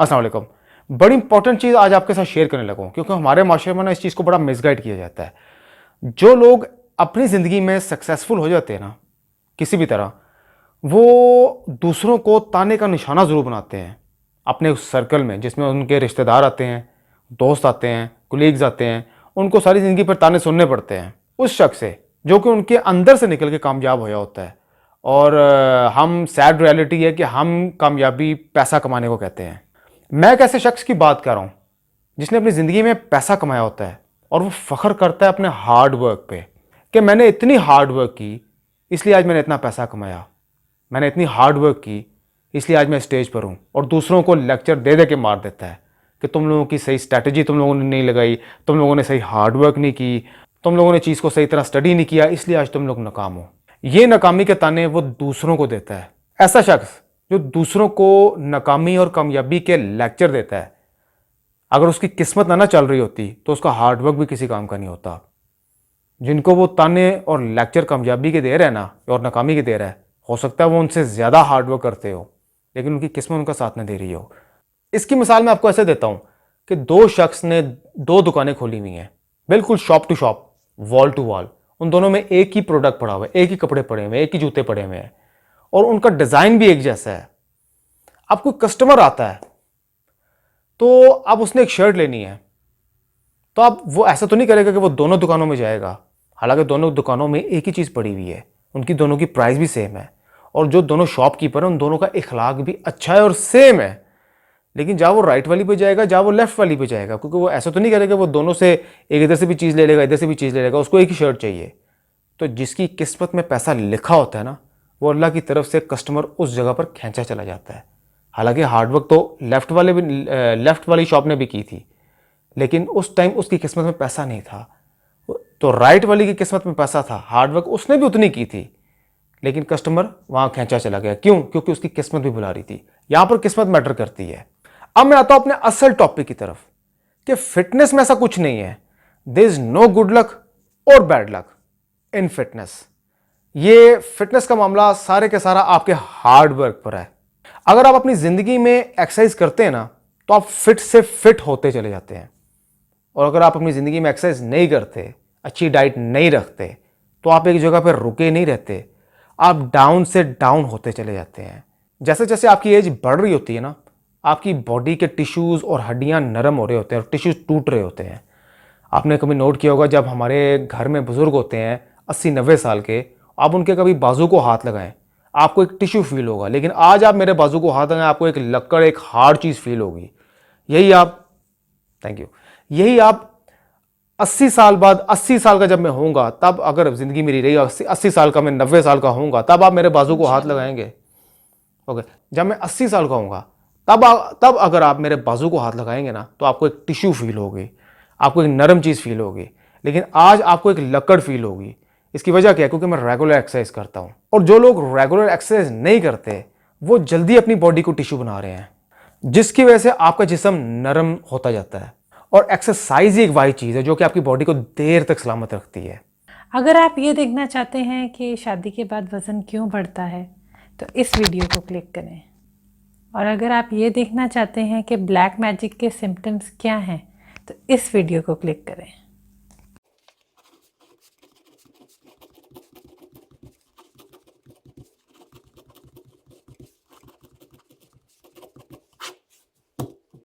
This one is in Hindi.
अस्सलाम वालेकुम। बड़ी इंपॉर्टेंट चीज़ आज आपके साथ शेयर करने लगा हूं, क्योंकि हमारे माशरे में ना इस चीज़ को बड़ा मिसगाइड किया जाता है। जो लोग अपनी ज़िंदगी में सक्सेसफुल हो जाते हैं ना किसी भी तरह, वो दूसरों को ताने का निशाना ज़रूर बनाते हैं अपने उस सर्कल में, जिसमें उनके रिश्तेदार आते हैं, दोस्त आते हैं, कुलीग्स आते हैं। उनको सारी ज़िंदगी पर ताने सुनने पड़ते हैं उस शख्स से जो कि उनके अंदर से निकल के कामयाब होया होता है। और हम सैड रियलिटी है कि हम कामयाबी पैसा कमाने को कहते हैं। मैं एक ऐसे शख्स की बात कर रहा हूँ जिसने अपनी ज़िंदगी में पैसा कमाया होता है और वो फ़ख्र करता है अपने हार्ड वर्क पे कि मैंने इतनी हार्ड वर्क की इसलिए आज मैंने इतना पैसा कमाया। मैंने इतनी हार्ड वर्क की इसलिए आज मैं स्टेज पर हूँ। और दूसरों को लेक्चर दे दे के मार देता है कि तुम लोगों की सही स्ट्रैटेजी तुम लोगों ने नहीं लगाई, तुम लोगों ने सही हार्ड वर्क नहीं की, तुम लोगों ने चीज़ को सही तरह स्टडी नहीं किया, इसलिए आज तुम लोग नाकाम हो। ये नाकामी के ताने वो दूसरों को देता है। ऐसा शख्स जो दूसरों को नाकामी और कामयाबी के लेक्चर देता है, अगर उसकी किस्मत ना चल रही होती तो उसका हार्ड वर्क भी किसी काम का नहीं होता। जिनको वो ताने और लेक्चर कामयाबी के दे रहे हैं ना और नाकामी के दे रहा है, हो सकता है वो उनसे ज़्यादा हार्ड वर्क करते हो लेकिन उनकी किस्मत उनका साथ नहीं दे रही हो। इसकी मिसाल मैं आपको ऐसे देता हूँ कि दो शख्स ने दो दुकानें खोली हुई हैं, बिल्कुल shop to shop, wall to wall. उन दोनों में एक ही प्रोडक्ट पड़ा हुआ है, एक ही कपड़े पड़े हुए हैं, एक ही जूते पड़े हुए हैं और उनका डिज़ाइन भी एक जैसा है। अब कोई कस्टमर आता है तो अब उसने एक शर्ट लेनी है, तो अब वो ऐसा तो नहीं करेगा कि वो दोनों दुकानों में जाएगा। हालांकि दोनों दुकानों में एक ही चीज़ पड़ी हुई है, उनकी दोनों की प्राइस भी सेम है और जो दोनों शॉपकीपर हैं उन दोनों का इखलाक भी अच्छा है और सेम है। लेकिन जहाँ वो राइट वाली पे जाएगा, जहाँ वो लेफ्ट वाली पे जाएगा, क्योंकि वो ऐसा तो नहीं करेगा वो दोनों से एक इधर से भी चीज़ ले लेगा, इधर से भी चीज़ ले लेगा, उसको एक ही शर्ट चाहिए। तो जिसकी किस्मत में पैसा लिखा होता है ना, वो अल्लाह की तरफ से कस्टमर उस जगह पर खींचा चला जाता है। हालांकि हार्डवर्क तो लेफ्ट वाली शॉप ने भी की थी, लेकिन उस टाइम उसकी किस्मत में पैसा नहीं था। तो राइट वाली की किस्मत में पैसा था, हार्डवर्क उसने भी उतनी की थी, लेकिन कस्टमर वहां खींचा चला गया। क्यों? क्योंकि उसकी किस्मत भी बुला रही थी। यहां पर किस्मत मैटर करती है। अब मैं आता हूं अपने असल टॉपिक की तरफ कि फिटनेस में ऐसा कुछ नहीं है। There is no good luck और बैड लक इन फिटनेस। ये फिटनेस का मामला सारे के सारा आपके हार्ड वर्क पर है। अगर आप अपनी जिंदगी में एक्सरसाइज करते हैं ना, तो आप फिट से फिट होते चले जाते हैं। और अगर आप अपनी ज़िंदगी में एक्सरसाइज नहीं करते, अच्छी डाइट नहीं रखते, तो आप एक जगह पर रुके नहीं रहते, आप डाउन से डाउन होते चले जाते हैं। जैसे जैसे आपकी एज बढ़ रही होती है ना, आपकी बॉडी के टिश्यूज़ और हड्डियां नरम हो रहे होते हैं और टिश्यूज़ टूट रहे होते हैं। आपने कभी नोट किया होगा, जब हमारे घर में बुज़ुर्ग होते हैं 80-90 साल के, आप उनके कभी बाजू को हाथ लगाएं, आपको एक टिश्यू फील होगा। लेकिन आज आप मेरे बाजू को हाथ लगाएं, आपको एक लक्कड़, एक हार्ड चीज़ फील होगी। यही आप थैंक यू यही आप 80 साल बाद, 80 साल का जब मैं होऊंगा, तब अगर जिंदगी मेरी रही 80 साल का, मैं 90 साल का होऊंगा, तब आप मेरे बाजू को हाथ लगाएंगे। ओके, जब मैं 80 साल का होऊंगा तब अगर आप मेरे बाजू को हाथ लगाएंगे ना, तो आपको एक टिश्यू फील होगी, आपको एक नरम चीज़ फील होगी। लेकिन आज आपको एक लकड़ फील होगी। इसकी वजह क्या है? क्योंकि मैं रेगुलर एक्सरसाइज करता हूँ। और जो लोग रेगुलर एक्सरसाइज नहीं करते, वो जल्दी अपनी बॉडी को टिश्यू बना रहे हैं, जिसकी वजह से आपका जिस्म नरम होता जाता है। और एक्सरसाइज ही एक वाही चीज़ है जो कि आपकी बॉडी को देर तक सलामत रखती है। अगर आप ये देखना चाहते हैं कि शादी के बाद वज़न क्यों बढ़ता है, तो इस वीडियो को क्लिक करें। और अगर आप ये देखना चाहते हैं कि ब्लैक मैजिक के सिम्टम्स क्या हैं, तो इस वीडियो को क्लिक करें।